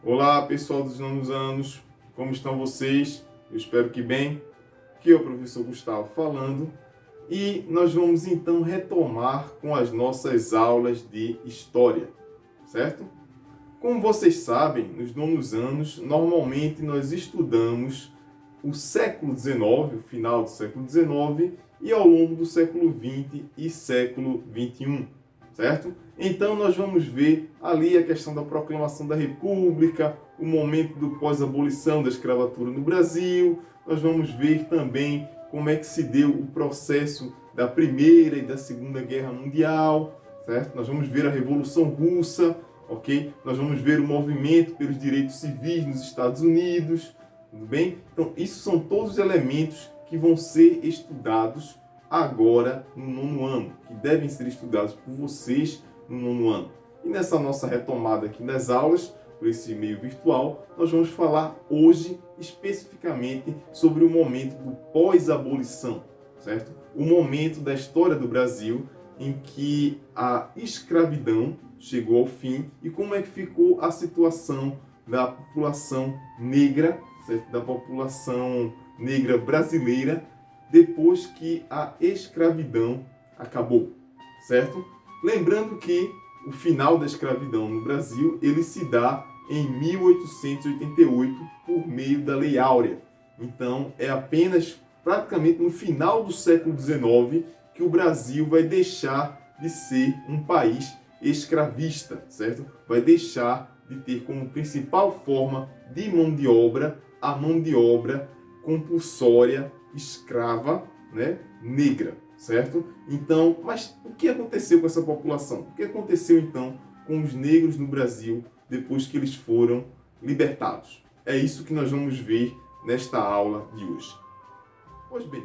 Olá, pessoal dos nonos anos, como estão vocês? Eu espero que bem. Aqui é o professor Gustavo falando e nós vamos então retomar com as nossas aulas de História, certo? Como vocês sabem, nos nonos anos, normalmente nós estudamos o século XIX, o final do século XIX e ao longo do século XX e século XXI, certo? Então nós vamos ver ali a questão da proclamação da República, o momento do pós-abolição da escravatura no Brasil, nós vamos ver também como é que se deu o processo da Primeira e da Segunda Guerra Mundial, certo? Nós vamos ver a Revolução Russa, ok? Nós vamos ver o movimento pelos direitos civis nos Estados Unidos, tudo bem? Então, isso são todos os elementos que vão ser estudados agora no nono ano, que devem ser estudados por vocês no nono ano. E nessa nossa retomada aqui das aulas, por esse meio virtual, nós vamos falar hoje especificamente sobre o momento do pós-abolição, certo? O momento da história do Brasil em que a escravidão chegou ao fim e como é que ficou a situação da população negra, certo? Da população negra brasileira depois que a escravidão acabou, certo? Lembrando que o final da escravidão no Brasil ele se dá em 1888 por meio da Lei Áurea. Então é apenas praticamente no final do século XIX que o Brasil vai deixar de ser um país escravista, certo? Vai deixar de ter como principal forma de mão de obra a mão de obra compulsória escrava, né, negra, certo? Então, mas o que aconteceu com essa população? O que aconteceu então com os negros no Brasil depois que eles foram libertados? É isso que nós vamos ver nesta aula de hoje. Pois bem,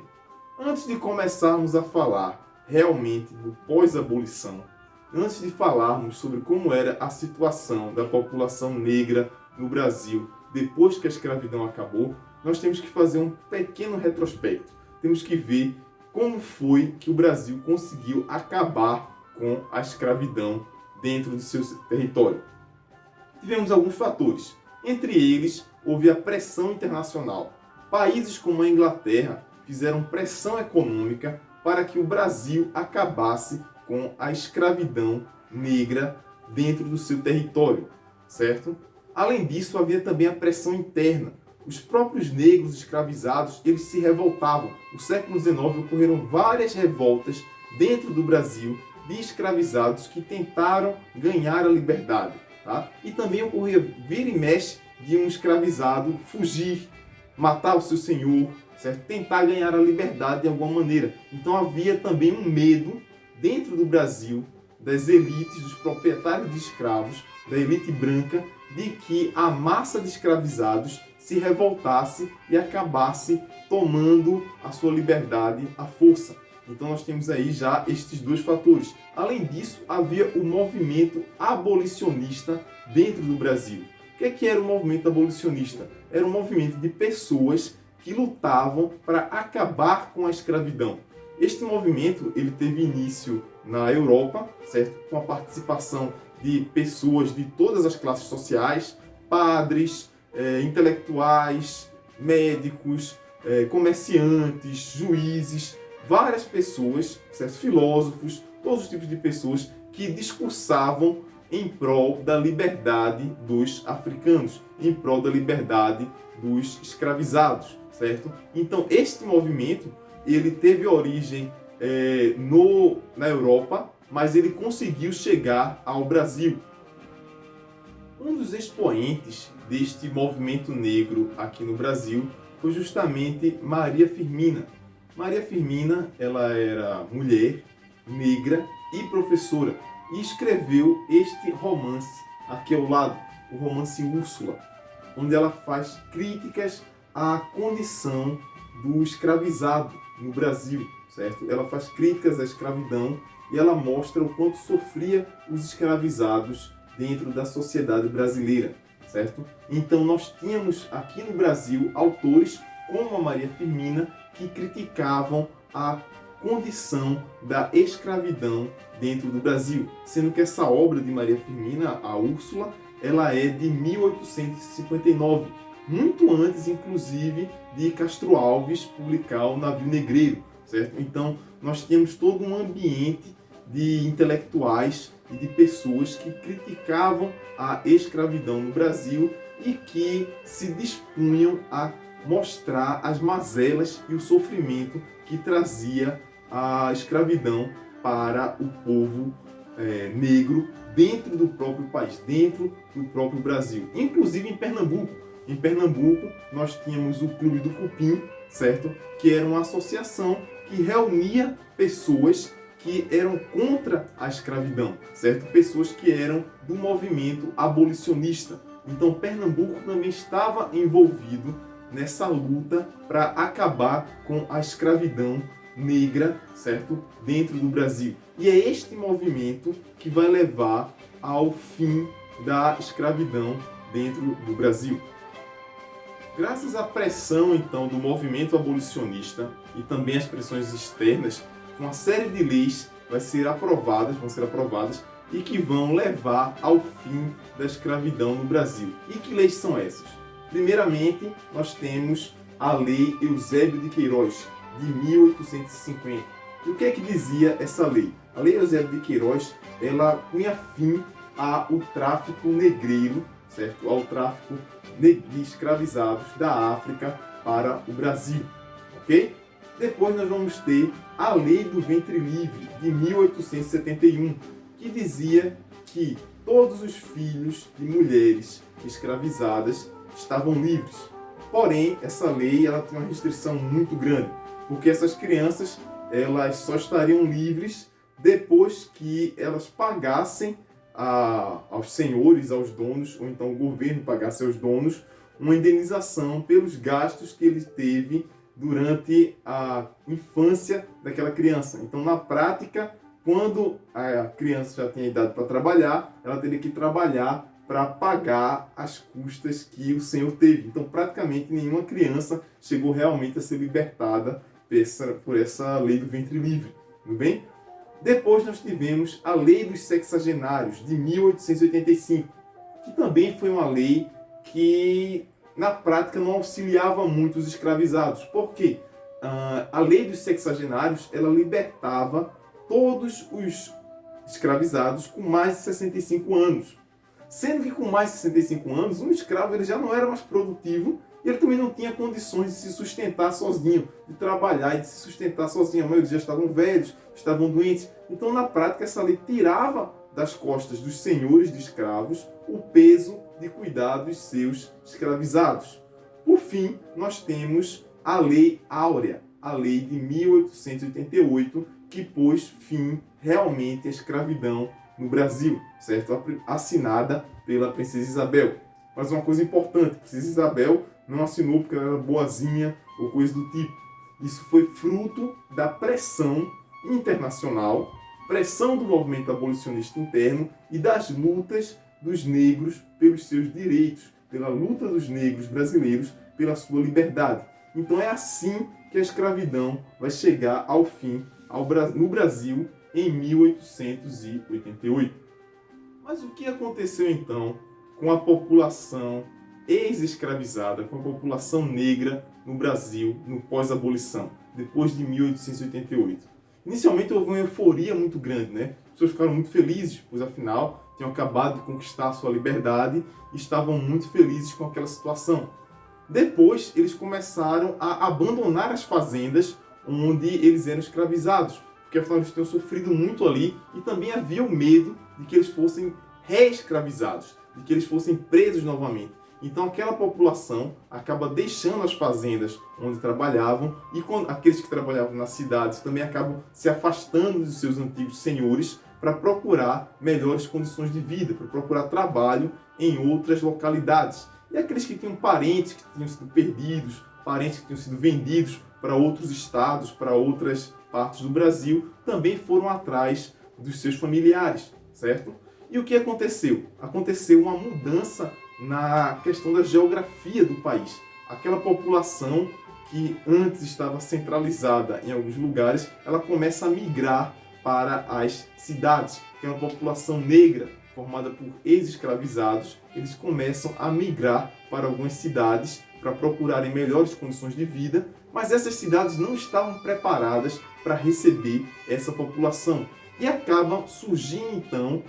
antes de começarmos a falar realmente do pós-abolição, antes de falarmos sobre como era a situação da população negra no Brasil depois que a escravidão acabou, nós temos que fazer um pequeno retrospecto. Temos que ver como foi que o Brasil conseguiu acabar com a escravidão dentro do seu território. Tivemos alguns fatores. Entre eles, houve a pressão internacional. Países como a Inglaterra fizeram pressão econômica para que o Brasil acabasse com a escravidão negra dentro do seu território, certo? Além disso, havia também a pressão interna. Os próprios negros escravizados, eles se revoltavam. No século XIX ocorreram várias revoltas dentro do Brasil de escravizados que tentaram ganhar a liberdade. Tá? E também ocorria vira e mexe de um escravizado fugir, matar o seu senhor, certo? Tentar ganhar a liberdade de alguma maneira. Então havia também um medo dentro do Brasil das elites, dos proprietários de escravos, da elite branca, de que a massa de escravizados se revoltasse e acabasse tomando a sua liberdade à força. Então nós temos aí já estes dois fatores. Além disso, havia o movimento abolicionista dentro do Brasil. O que era o movimento abolicionista? Era um movimento de pessoas que lutavam para acabar com a escravidão. Este movimento ele teve início na Europa, certo? Com a participação de pessoas de todas as classes sociais, padres, intelectuais, médicos, comerciantes, juízes, várias pessoas, certo? Filósofos, todos os tipos de pessoas que discursavam em prol da liberdade dos africanos, em prol da liberdade dos escravizados, certo? Então, este movimento ele teve origem na Europa, mas ele conseguiu chegar ao Brasil. Um dos expoentes deste movimento negro aqui no Brasil foi justamente Maria Firmina. Maria Firmina, ela era mulher, negra e professora e escreveu este romance aqui ao lado, o romance Úrsula, onde ela faz críticas à condição do escravizado no Brasil, certo? Ela faz críticas à escravidão e ela mostra o quanto sofria os escravizados dentro da sociedade brasileira, certo? Então nós tínhamos aqui no Brasil autores como a Maria Firmina que criticavam a condição da escravidão dentro do Brasil, sendo que essa obra de Maria Firmina, a Úrsula, ela é de 1859, muito antes, inclusive, de Castro Alves publicar o Navio Negreiro, certo? Então, nós temos todo um ambiente de intelectuais e de pessoas que criticavam a escravidão no Brasil e que se dispunham a mostrar as mazelas e o sofrimento que trazia a escravidão para o povo negro dentro do próprio país, dentro do próprio Brasil, inclusive em Pernambuco. Em Pernambuco, nós tínhamos o Clube do Cupim, certo? Que era uma associação que reunia pessoas que eram contra a escravidão, certo? Pessoas que eram do movimento abolicionista. Então, Pernambuco também estava envolvido nessa luta para acabar com a escravidão negra, certo? Dentro do Brasil. E é este movimento que vai levar ao fim da escravidão dentro do Brasil. Graças à pressão, então, do movimento abolicionista e também às pressões externas, uma série de leis vão ser aprovadas e que vão levar ao fim da escravidão no Brasil. E que leis são essas? Primeiramente, nós temos a Lei Eusébio de Queiroz, de 1850. E o que é que dizia essa lei? A Lei Eusébio de Queiroz, ela punha fim ao tráfico negreiro, certo? Ao tráfico de escravizados da África para o Brasil, ok? Depois nós vamos ter a Lei do Ventre Livre, de 1871, que dizia que todos os filhos de mulheres escravizadas estavam livres. Porém, essa lei ela tem uma restrição muito grande, porque essas crianças elas só estariam livres depois que elas pagassem aos senhores, aos donos, ou então o governo pagasse aos donos uma indenização pelos gastos que ele teve durante a infância daquela criança. Então, na prática, quando a criança já tinha idade para trabalhar, ela teria que trabalhar para pagar as custas que o senhor teve. Então, praticamente nenhuma criança chegou realmente a ser libertada por essa lei do ventre livre. Tudo bem? Depois nós tivemos a Lei dos Sexagenários, de 1885, que também foi uma lei que, na prática, não auxiliava muito os escravizados. Por quê? A Lei dos Sexagenários ela libertava todos os escravizados com mais de 65 anos. Sendo que com mais de 65 anos, um escravo ele já não era mais produtivo e ele também não tinha condições de se sustentar sozinho, de trabalhar e de se sustentar sozinho. A maioria já estavam velhos, estavam doentes. Então, na prática, essa lei tirava das costas dos senhores de escravos o peso de cuidar dos seus escravizados. Por fim, nós temos a Lei Áurea, a lei de 1888, que pôs fim realmente à escravidão no Brasil, certo? Assinada pela Princesa Isabel. Mas uma coisa importante, a Princesa Isabel não assinou porque ela era boazinha ou coisa do tipo. Isso foi fruto da pressão internacional, pressão do movimento abolicionista interno e das lutas dos negros pelos seus direitos, pela luta dos negros brasileiros pela sua liberdade. Então é assim que a escravidão vai chegar ao fim no Brasil em 1888. Mas o que aconteceu então com a população ex-escravizada, com a população negra no Brasil no pós-abolição, depois de 1888? Inicialmente houve uma euforia muito grande, né? As pessoas ficaram muito felizes, pois afinal tinham acabado de conquistar a sua liberdade e estavam muito felizes com aquela situação. Depois eles começaram a abandonar as fazendas onde eles eram escravizados, porque afinal eles tinham sofrido muito ali e também havia o medo de que eles fossem reescravizados, de que eles fossem presos novamente. Então aquela população acaba deixando as fazendas onde trabalhavam e aqueles que trabalhavam nas cidades também acabam se afastando dos seus antigos senhores para procurar melhores condições de vida, para procurar trabalho em outras localidades. E aqueles que tinham parentes que tinham sido perdidos, parentes que tinham sido vendidos para outros estados, para outras partes do Brasil, também foram atrás dos seus familiares, certo? E o que aconteceu? Aconteceu uma mudança na questão da geografia do país. Aquela população que antes estava centralizada em alguns lugares, ela começa a migrar para as cidades, que é uma população negra, formada por ex-escravizados, eles começam a migrar para algumas cidades para procurarem melhores condições de vida, mas essas cidades não estavam preparadas para receber essa população. E acaba surgindo, então,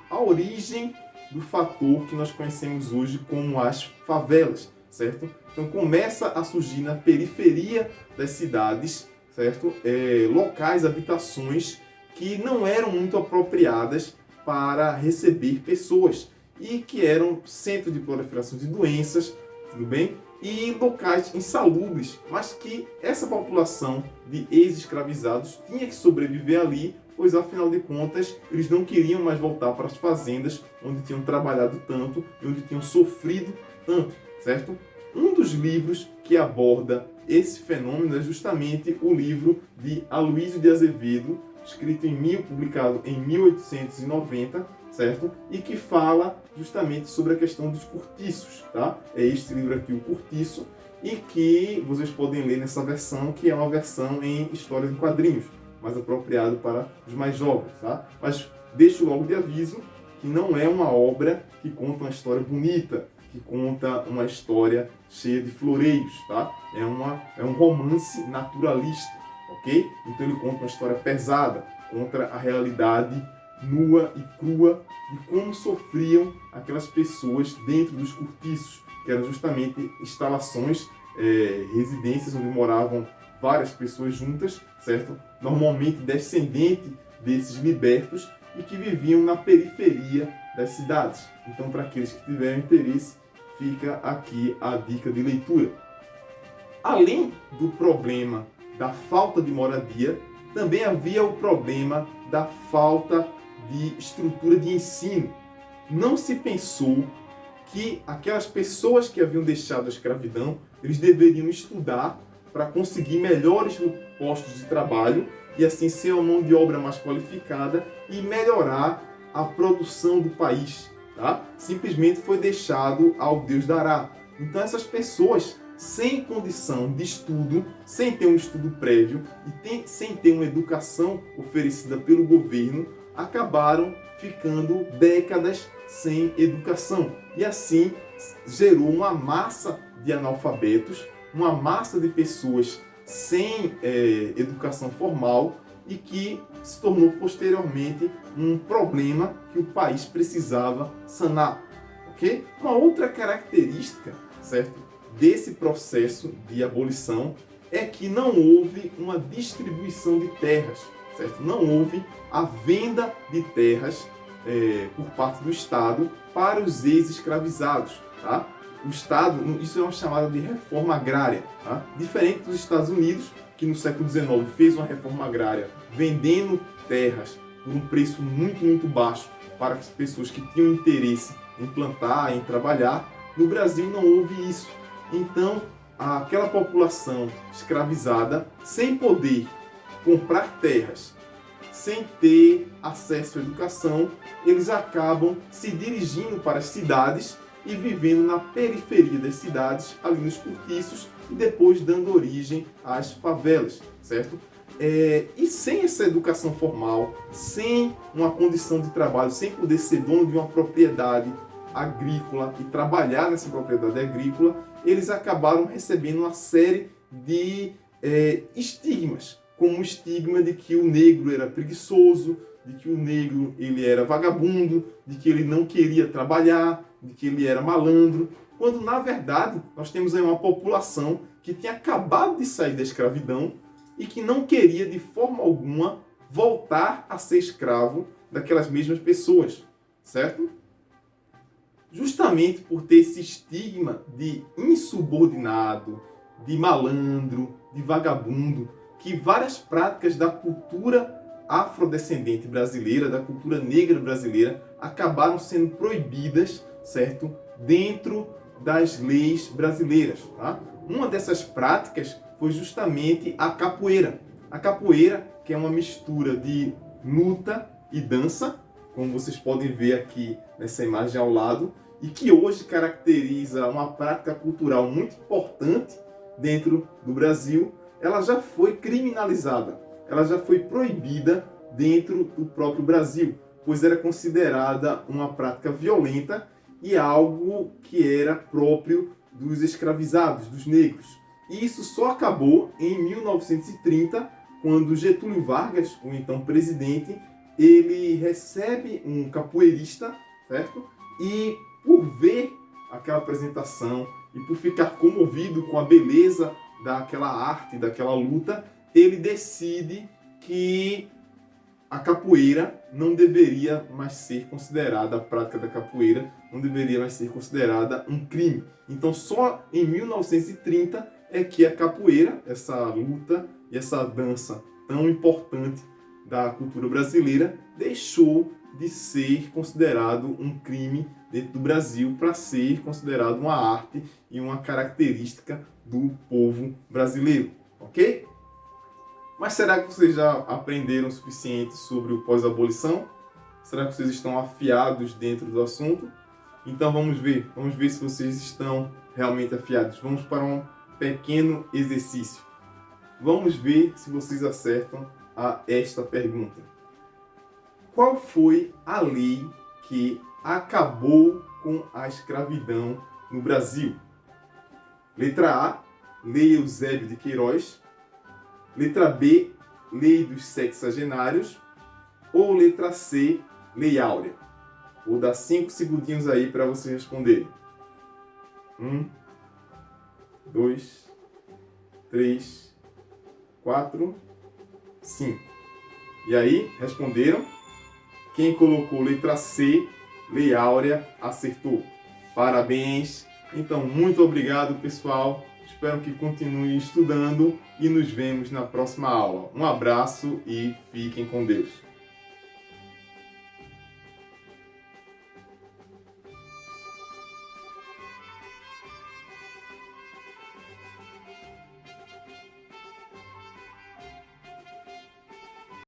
a origem do fator que nós conhecemos hoje como as favelas, certo? Então começa a surgir na periferia das cidades, certo? Locais, habitações que não eram muito apropriadas para receber pessoas e que eram centro de proliferação de doenças, tudo bem? E locais insalubres, mas que essa população de ex-escravizados tinha que sobreviver ali, pois afinal de contas eles não queriam mais voltar para as fazendas onde tinham trabalhado tanto e onde tinham sofrido tanto, certo? Um dos livros que aborda esse fenômeno é justamente o livro de Aloysio de Azevedo, publicado em 1890, certo? E que fala justamente sobre a questão dos cortiços, tá? É este livro aqui, O Cortiço, e que vocês podem ler nessa versão, que é uma versão em história em quadrinhos, mais apropriado para os mais jovens, tá? Mas deixo logo de aviso que não é uma obra que conta uma história bonita, que conta uma história cheia de floreios, tá? É um romance naturalista, ok? Então ele conta uma história pesada, contra a realidade nua e crua de como sofriam aquelas pessoas dentro dos cortiços, que eram justamente instalações, residências onde moravam várias pessoas juntas, certo? Normalmente descendente desses libertos e que viviam na periferia das cidades. Então, para aqueles que tiverem interesse, fica aqui a dica de leitura. Além do problema da falta de moradia, também havia o problema da falta de estrutura de ensino. Não se pensou que aquelas pessoas que haviam deixado a escravidão, eles deveriam estudar para conseguir melhores postos de trabalho e assim ser uma mão de obra mais qualificada e melhorar a produção do país, tá? Simplesmente foi deixado ao Deus dará. Então essas pessoas sem condição de estudo, sem ter um estudo prévio e sem ter uma educação oferecida pelo governo, acabaram ficando décadas sem educação. E assim gerou uma massa de analfabetos, uma massa de pessoas sem educação formal e que se tornou posteriormente um problema que o país precisava sanar. Okay? Uma outra característica, certo, desse processo de abolição é que não houve uma distribuição de terras, certo? Não houve a venda de terras por parte do Estado para os ex-escravizados, tá? O Estado, isso é uma chamada de reforma agrária, tá? Diferente dos Estados Unidos, que no século XIX fez uma reforma agrária vendendo terras por um preço muito, muito baixo para as pessoas que tinham interesse em plantar, em trabalhar. No Brasil não houve isso. Então, aquela população escravizada, sem poder comprar terras, sem ter acesso à educação, eles acabam se dirigindo para as cidades e vivendo na periferia das cidades, ali nos cortiços, e depois dando origem às favelas, certo? E sem essa educação formal, sem uma condição de trabalho, sem poder ser dono de uma propriedade agrícola e trabalhar nessa propriedade agrícola, eles acabaram recebendo uma série de estigmas, como o estigma de que o negro era preguiçoso, de que o negro ele era vagabundo, de que ele não queria trabalhar, de que ele era malandro, quando na verdade nós temos aí uma população que tinha acabado de sair da escravidão e que não queria de forma alguma voltar a ser escravo daquelas mesmas pessoas, certo? Justamente por ter esse estigma de insubordinado, de malandro, de vagabundo, que várias práticas da cultura afrodescendente brasileira, da cultura negra brasileira, acabaram sendo proibidas, certo? Dentro das leis brasileiras, tá? Uma dessas práticas foi justamente a capoeira. A capoeira, que é uma mistura de luta e dança, como vocês podem ver aqui nessa imagem ao lado, e que hoje caracteriza uma prática cultural muito importante dentro do Brasil, ela já foi criminalizada, ela já foi proibida dentro do próprio Brasil. pois era considerada uma prática violenta e algo que era próprio dos escravizados, dos negros. E isso só acabou em 1930, quando Getúlio Vargas, o então presidente, ele recebe um capoeirista, certo? E por ver aquela apresentação e por ficar comovido com a beleza daquela arte, daquela luta, ele decide que a capoeira não deveria mais ser considerada, a prática da capoeira não deveria mais ser considerada um crime. Então só em 1930 é que a capoeira, essa luta e essa dança tão importante da cultura brasileira, deixou de ser considerado um crime dentro do Brasil para ser considerado uma arte e uma característica do povo brasileiro, ok? Mas será que vocês já aprenderam o suficiente sobre o pós-abolição? Será que vocês estão afiados dentro do assunto? Então vamos ver se vocês estão realmente afiados. Vamos para um pequeno exercício. Vamos ver se vocês acertam a esta pergunta. Qual foi a lei que acabou com a escravidão no Brasil? Letra A, Lei Eusébio de Queiroz. Letra B, Lei dos Sexagenários. Ou letra C, Lei Áurea? Vou dar 5 segundinhos aí para vocês responderem. 1, 2, 3, 4, 5. E aí, responderam? Quem colocou letra C, Lei Áurea, acertou. Parabéns! Então, muito obrigado, pessoal. Espero que continue estudando e nos vemos na próxima aula. Um abraço e fiquem com Deus.